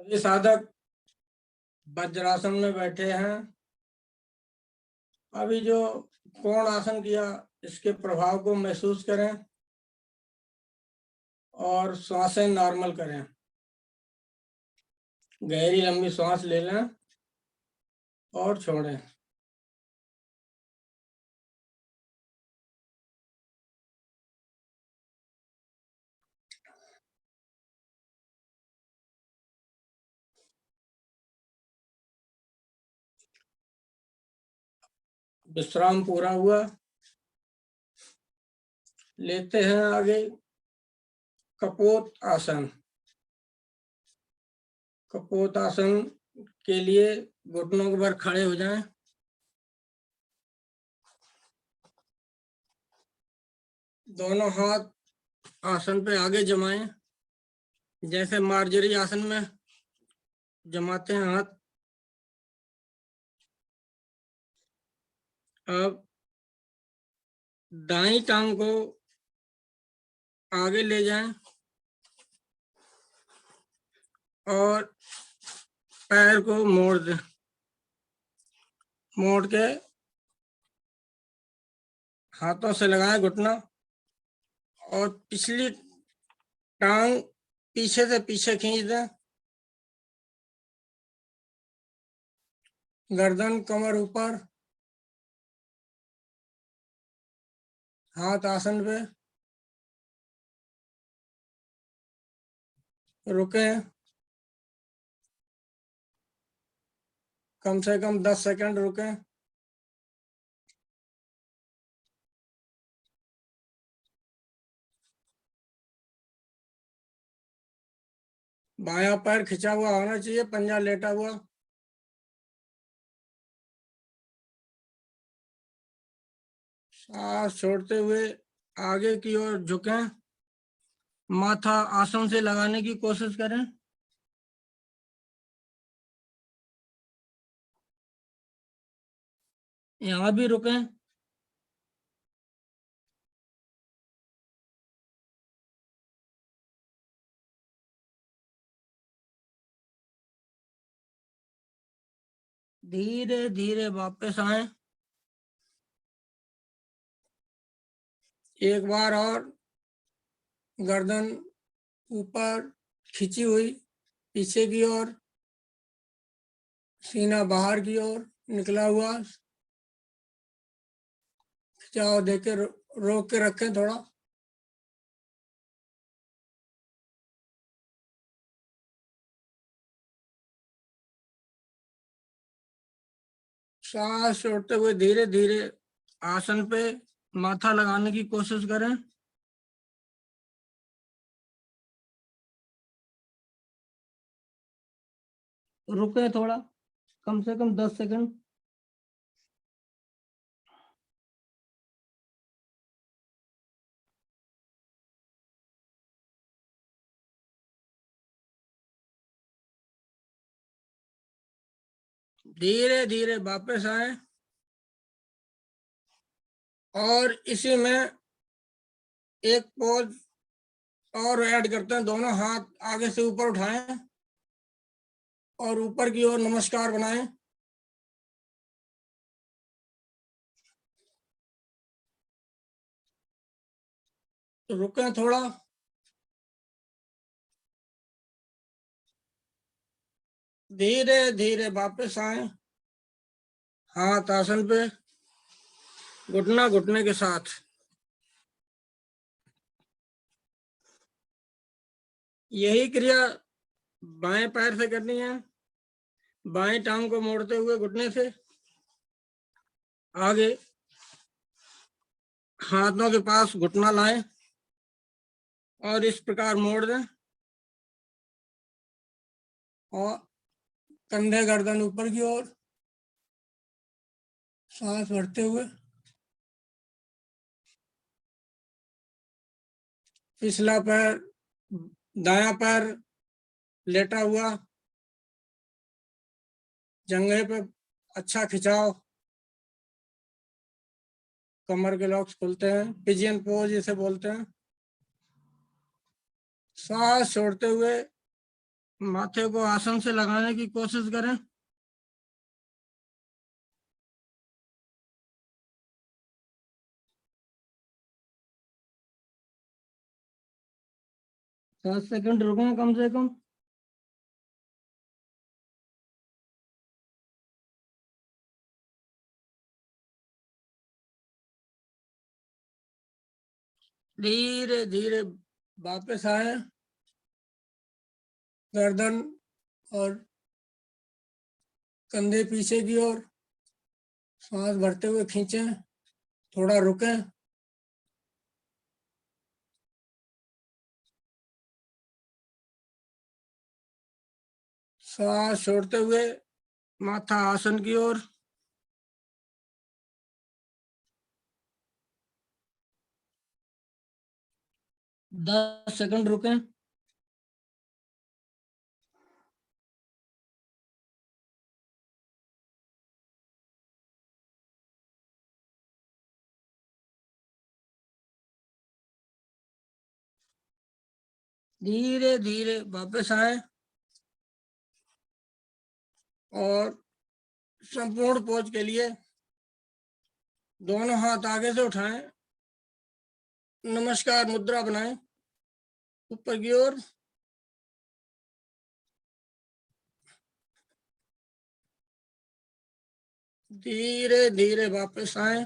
अभी साधक वज्रासन में बैठे हैं। अभी जो कोण आसन किया इसके प्रभाव को महसूस करें और श्वासें नॉर्मल करें। गहरी लंबी सांस ले लें और छोड़ें। विश्राम पूरा हुआ। लेते हैं आगे कपोत आसन। कपोत आसन के लिए घुटनों के बल खड़े हो जाएं। दोनों हाथ आसन पे आगे जमाएं, जैसे मार्जरी आसन में जमाते हैं हाथ। अब दाईं टांग को आगे ले जाएं और पैर को मोड़ दें। मोड़ के हाथों से लगाएं घुटना और पिछली टांग पीछे से पीछे खींच दें। गर्दन कमर ऊपर, हाथ आसन पे। रुके कम से कम 10 सेकंड रुके। बायां पैर खिंचा हुआ होना चाहिए, पंजा लेटा हुआ। सांस छोड़ते हुए आगे की ओर झुकें। माथा आसन से लगाने की कोशिश करें। यहाँ भी रुकें। धीरे धीरे वापस आए। एक बार और गर्दन ऊपर खिंची हुई पीछे की ओर, सीना बाहर की ओर निकला हुआ। खिंचाव देके रोक के रखें थोड़ा। सांस छोड़ते हुए धीरे धीरे आसन पे माथा लगाने की कोशिश करें। रुके थोड़ा, कम से कम 10 सेकंड। धीरे धीरे वापस आए और इसी में एक पोज और ऐड करते हैं। दोनों हाथ आगे से ऊपर उठाएं और ऊपर की ओर नमस्कार बनाएं। तो रुकें थोड़ा। धीरे धीरे वापस आए, हाथ आसन पे, घुटना घुटने के साथ। यही क्रिया बाएं पैर से करनी है। बाएं टांग को मोड़ते हुए घुटने से आगे हाथों के पास घुटना लाएं और इस प्रकार मोड़ दें और कंधे गर्दन ऊपर की ओर, सांस भरते हुए। पिछला पैर, दायां पैर लेटा हुआ, जंघे पे अच्छा खिंचाव, कमर के लॉक्स खुलते हैं, पिजियन पोज इसे बोलते हैं। सांस छोड़ते हुए माथे को आसन से लगाने की कोशिश करें। सात सेकंड रुकें कम से कम। धीरे धीरे वापस आए, गर्दन और कंधे पीछे की ओर, सांस भरते हुए खींचें, थोड़ा रुकें, सांस छोड़ते हुए माथा आसन की ओर। 10 सेकंड रुकें। धीरे धीरे वापस आए और संपूर्ण पोज के लिए दोनों हाथ आगे से उठाएं, नमस्कार मुद्रा बनाएं ऊपर की ओर। धीरे धीरे वापस आए,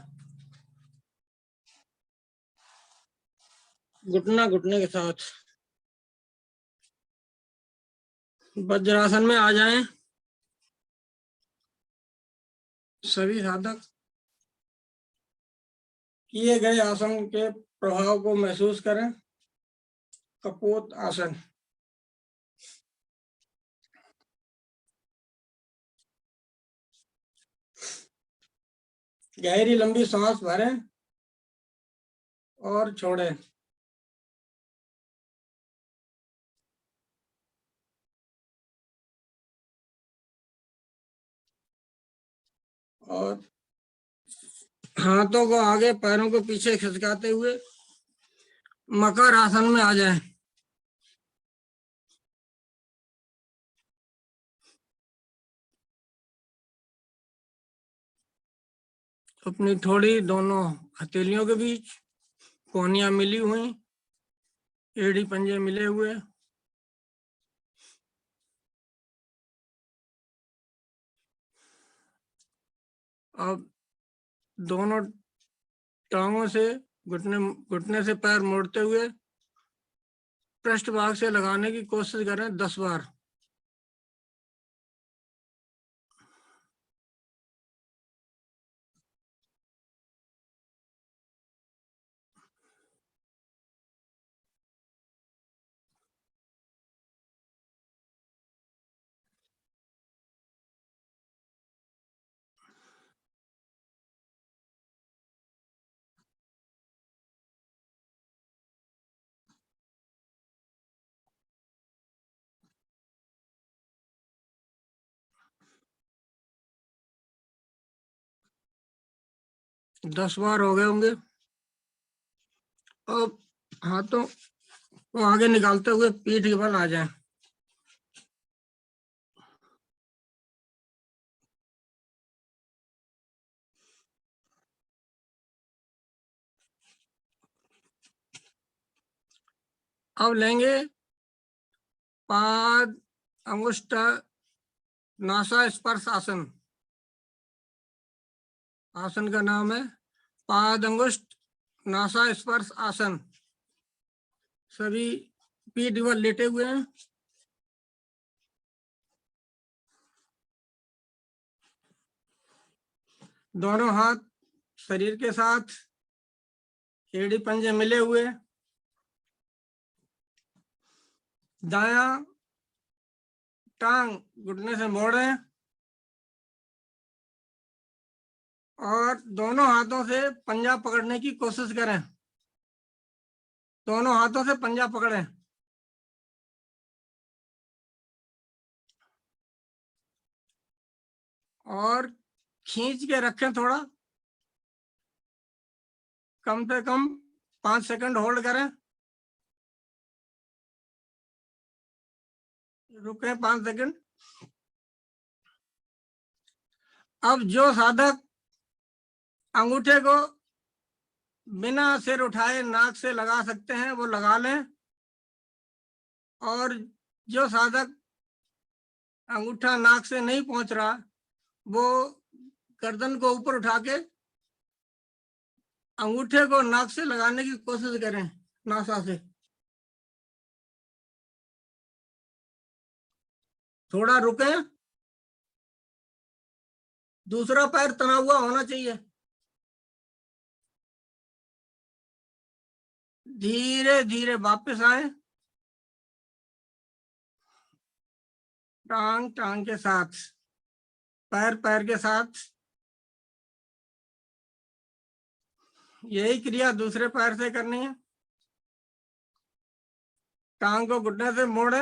घुटना घुटने के साथ वज्रासन में आ जाएं। सभी साधक किए गए आसन के प्रभाव को महसूस करें। कपोत आसन। गहरी लंबी सांस भरें और छोड़ें। और हाथों को आगे, पैरों को पीछे खिसकाते हुए मकर आसन में आ जाएं। अपनी थोड़ी दोनों हथेलियों के बीच, कोहनियां मिली हुई, एड़ी पंजे मिले हुए। अब दोनों टांगों से घुटने घुटने से पैर मोड़ते हुए पृष्ठभाग से लगाने की कोशिश करें 10 बार। दस बार हो गए होंगे। अब हाथों को आगे निकालते हुए पीठ के बल आ जाएं। अब लेंगे पाद अंगुष्ठ नासा स्पर्श आसन। आसन का नाम है पाद अंगुष्ठ नासा स्पर्श आसन। सभी पीठ पर लेटे हुए हैं। दोनों हाथ शरीर के साथ, एड़ी पंजे मिले हुए। दाया टांग घुटने से मोड़ें और दोनों हाथों से पंजा पकड़ने की कोशिश करें। दोनों हाथों से पंजा पकड़ें और खींच के रखें। थोड़ा कम से कम 5 सेकंड होल्ड करें। रुके 5 सेकंड। अब जो साधक अंगूठे को बिना सिर उठाए नाक से लगा सकते हैं वो लगा लें, और जो साधक अंगूठा नाक से नहीं पहुंच रहा वो गर्दन को ऊपर उठा के अंगूठे को नाक से लगाने की कोशिश करें, नासा से। थोड़ा रुके, दूसरा पैर तना हुआ होना चाहिए। धीरे धीरे वापस आए, टांग टांग के साथ, पैर पैर के साथ। यही क्रिया दूसरे पैर से करनी है। टांग को घुटने से मोड़े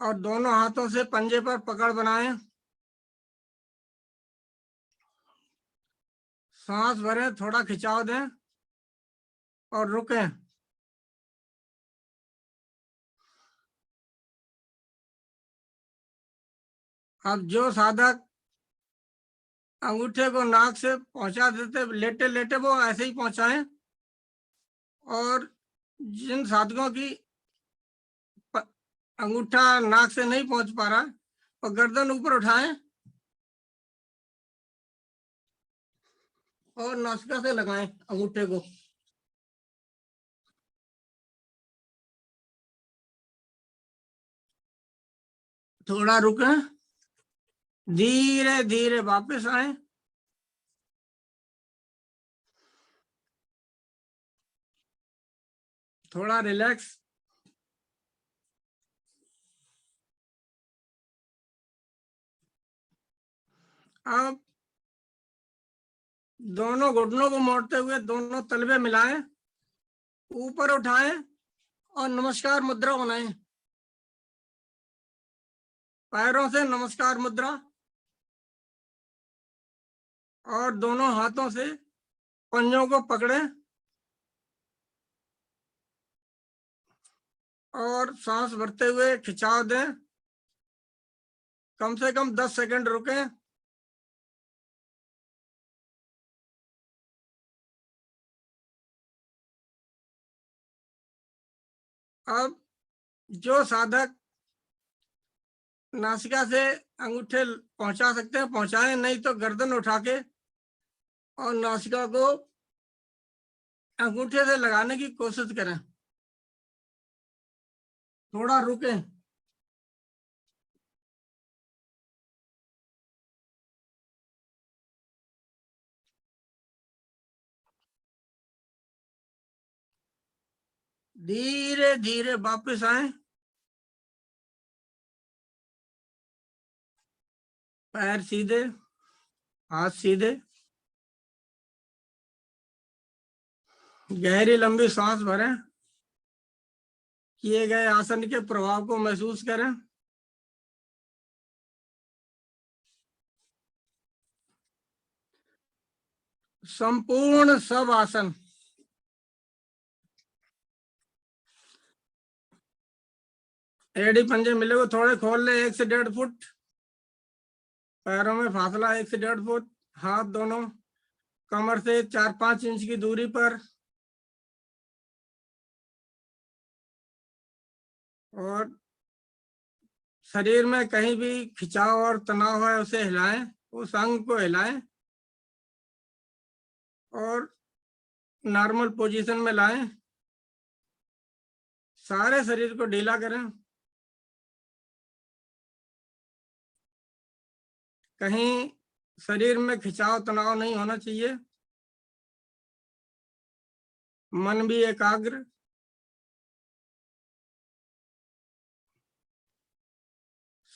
और दोनों हाथों से पंजे पर पकड़ बनाएं। सांस भरें, थोड़ा खिंचाव दें और रुकें। अब जो साधक अंगूठे को नाक से पहुंचा देते लेटे लेटे वो ऐसे ही पहुंचाएं, और जिन साधकों की अंगूठा नाक से नहीं पहुंच पा रहा और गर्दन ऊपर उठाएं और नासिका से लगाएं अंगूठे को। थोड़ा रुकें, धीरे धीरे वापस आए, थोड़ा रिलैक्स। अब दोनों घुटनों को मोड़ते हुए दोनों तलवे मिलाएं, ऊपर उठाएं और नमस्कार मुद्रा बनाएं। पैरों से नमस्कार मुद्रा, और दोनों हाथों से पंजों को पकड़ें और सांस भरते हुए खिंचाव दें। कम से कम 10 सेकंड रुकें। अब जो साधक नासिका से अंगूठे पहुंचा सकते हैं पहुंचाएं, नहीं तो गर्दन उठा के और नासिका को अंगूठे से लगाने की कोशिश करें। थोड़ा रुकें। धीरे धीरे वापस आए, पैर सीधे, हाथ सीधे। गहरी लंबी सांस भरें, किए गए आसन के प्रभाव को महसूस करें। संपूर्ण सब आसन। एड़ी पंजे मिले हुए थोड़े खोल ले, 1 से 1.5 फुट। पैरों में फासला 1 से 1.5 फुट। हाथ दोनों कमर से 4-5 इंच की दूरी पर, और शरीर में कहीं भी खिंचाव और तनाव है उसे हिलाएं, उस अंग को हिलाएं और नॉर्मल पोजीशन में लाएं। सारे शरीर को ढीला करें। कहीं शरीर में खिंचाव तनाव नहीं होना चाहिए। मन भी एकाग्र।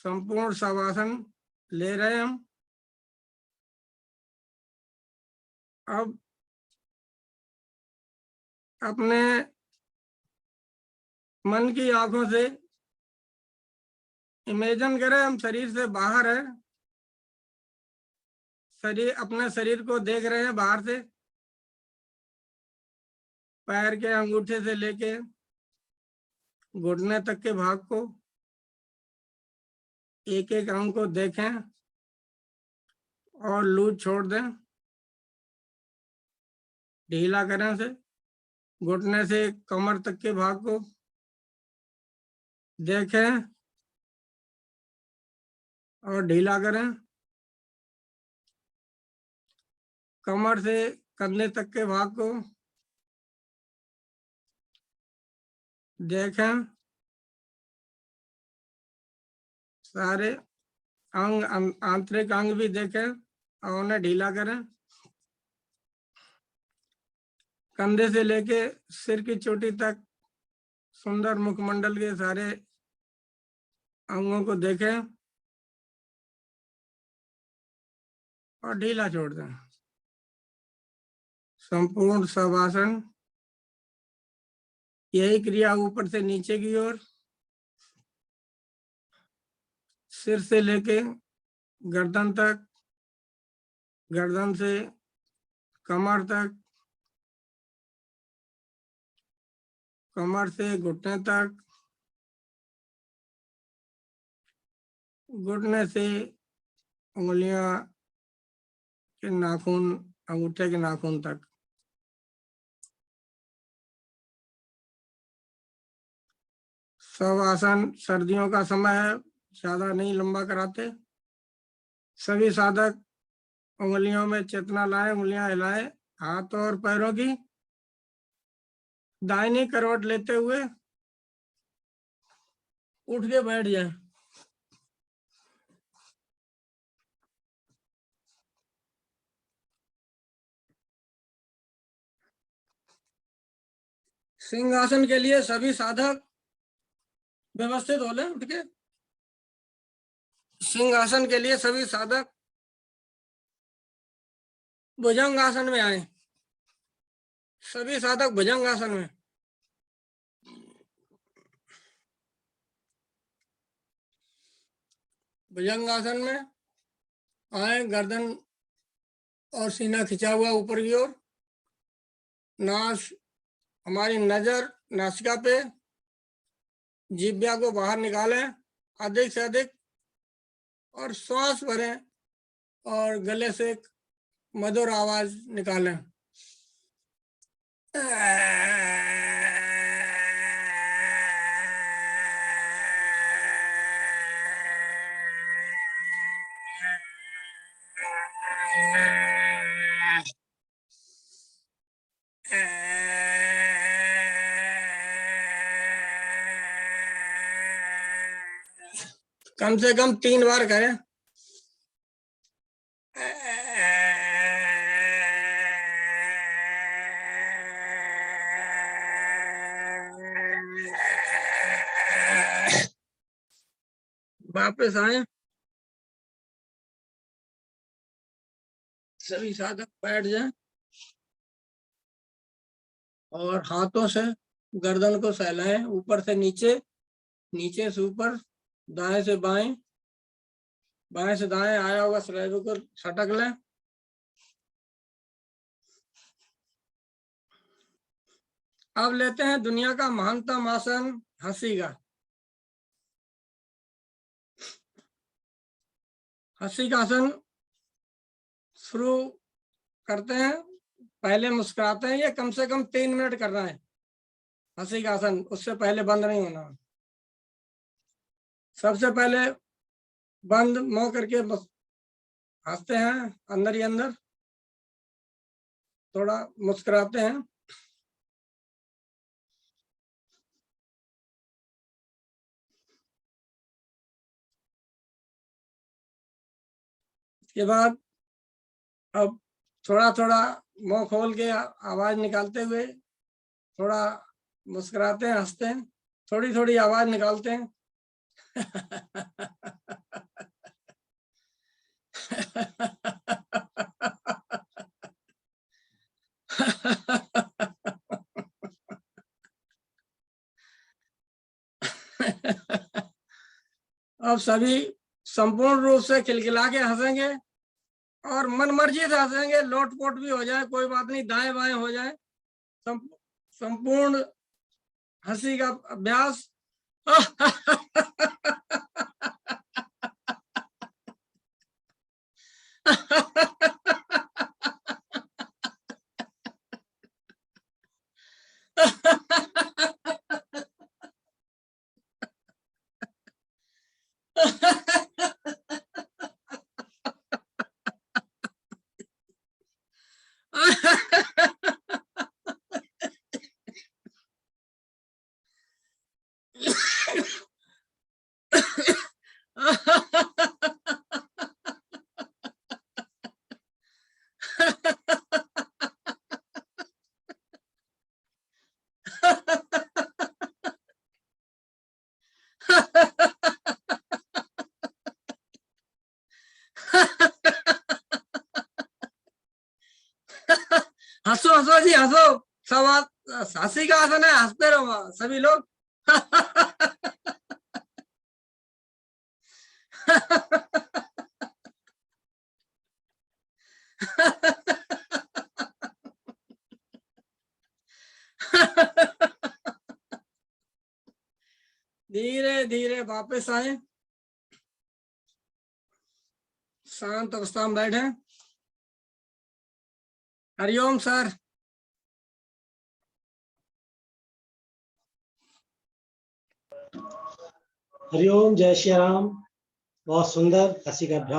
संपूर्ण शवासन ले रहे हैं हम। अब अपने मन की आंखों से इमेजिन करें हम शरीर से बाहर है, शरीर अपने शरीर को देख रहे हैं बाहर से। पैर के अंगूठे से लेके घुटने तक के भाग को, एक एक अंग को देखें और लूज छोड़ दें, ढीला करें से। घुटने से कमर तक के भाग को देखें और ढीला करें। कमर से कंधे तक के भाग को देखें। सारे अंग, आंतरिक अंग भी देखें और उन्हें ढीला करें। कंधे से लेके सिर की चोटी तक सुंदर मुखमंडल के सारे अंगों को देखें और ढीला छोड़ दें। संपूर्ण शवासन। यही क्रिया ऊपर से नीचे की ओर, सिर से लेके गर्दन तक, गर्दन से कमर तक, कमर से घुटने तक, घुटने से उंगलियां के नाखून, अंगूठे के नाखून तक। सब आसन सर्दियों का समय है, ज्यादा नहीं लंबा कराते। सभी साधक उंगलियों में चेतना लाए, उंगलियां हिलाए, हाथ और पैरों की दाहिनी करवट लेते हुए उठ के बैठ जाए। सिंहासन के लिए सभी साधक व्यवस्थित हो ले उठ के। सिंहासन के लिए सभी साधक भुजंगासन में आए। सभी साधक भुजंगासन में। भुजंगासन में आए, गर्दन और सीना खिंचा हुआ ऊपर की ओर। नाश, हमारी नजर नासिका पे, जिह्वा को बाहर निकालें अधिक से अधिक और श्वास भरें और गले से एक मधुर आवाज निकालें। कम से कम 3 बार करें। वापस आए, सभी साधक बैठ जाएं और हाथों से गर्दन को सहलाएं, ऊपर से नीचे, नीचे से ऊपर, दाएं से बाएं, बाएं से दाएं आया हुआ स्लैब को सटक लें। अब लेते हैं दुनिया का महानतम आसन, हंसी का। हंसी का आसन शुरू करते हैं। पहले मुस्कुराते हैं। ये कम से कम 3 मिनट करना है हंसी का आसन, उससे पहले बंद नहीं होना। सबसे पहले बंद मुंह करके हंसते हैं अंदर ही अंदर, थोड़ा मुस्कुराते हैं। इसके बाद अब थोड़ा थोड़ा मुंह खोल के आवाज निकालते हुए थोड़ा मुस्कुराते हैं, हंसते हैं, थोड़ी थोड़ी आवाज निकालते हैं। अब सभी संपूर्ण रूप से खिलखिला के हंसेंगे और मन मर्जी से हंसेंगे। लोटपोट भी हो जाए कोई बात नहीं, दाएं बाएं हो जाए। संपूर्ण हंसी का अभ्यास। हंसो, सब हंसी का आसन है, हंसते रहो सभी लोग। धीरे धीरे वापस आए, शांत अवस्था में बैठे। हरिओम सर। हरिओम, जय श्री राम। बहुत सुंदर हंसी का अभ्यास।